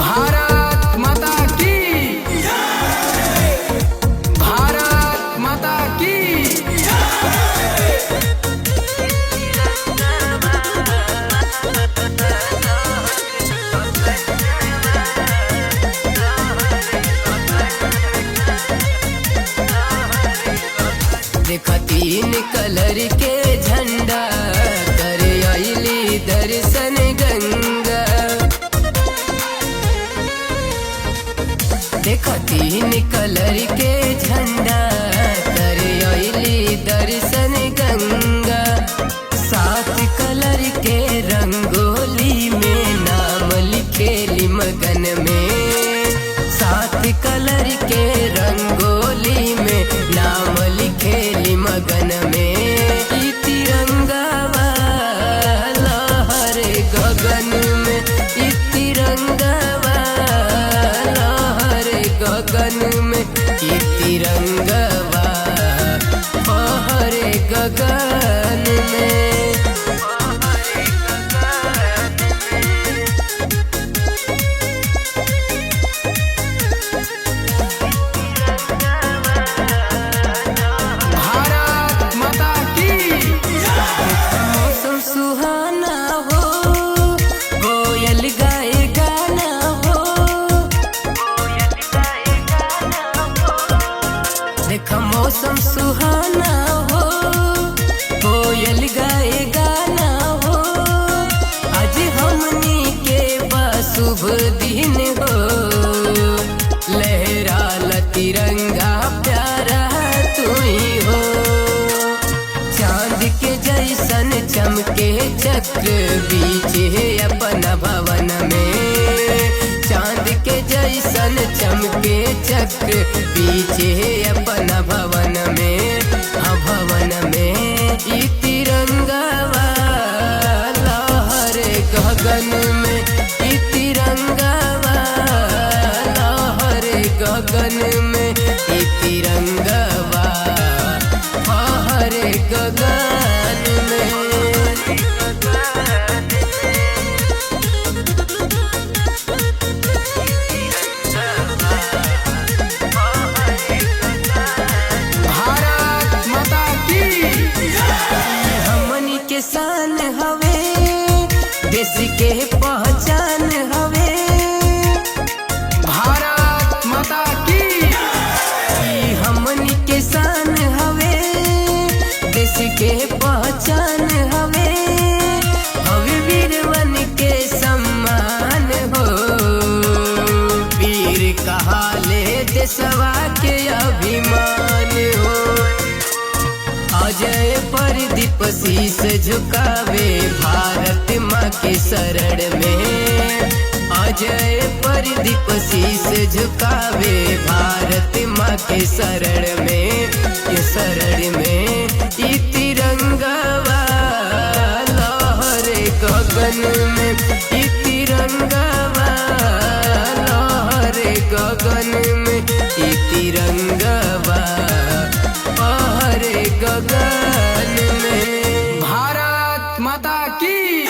भारत माता की, भारत माता की। देखा तीन कलर के झंडा कर आइली दर्शन गंगा। देखा तीन कलर के झंडा कर आइली दर्शन गंगा। सात कलर के रंगोली में नाम लिखेली मगन में। सात कलर के रंगोली में नाम लिखेली मगन में। ई तिरंगा लहरे गगन में, ई तिरंगा लहरे गगन में, ई तिरंगा लहरे गगन में। सुहाना हो कोयल गाए गाना हो। देखा मौसम सुहाना हो कोयल गाए गाना हो। आज हमनी के शुभ दिन हो। लहरा तिरंगा प्यारा तू ही हो। चांद के जैसन चमके चक्र बीच है अपना भवन में। चांद के जैसन चमके चक्र बीच है अपना भवन में। भवन में ई तिरंगा लहरे गगन में, ई तिरंगा लहरे गगन में, ई तिरंगा लहरे गगन में। भारत माता की, हमनी के शान हवे, देश के पहचान हवे। भारत माता की, हमनी के शान हवे, देश के पहचान हवे। हवे वीरवन के सम्मान हो। वीर कहाले देशवा के अभिमान हो। अजय प्रदीप शीश झुकावे भारत माँ के शरण में। अजय प्रदीप शीश झुकावे भारत माँ के शरण में। ये शरण में ई तिरंगा लहरे गगन में, ई तिरंगा लहरे गगन में, ई तिरंगा लहरे गगन में। भारत माता की।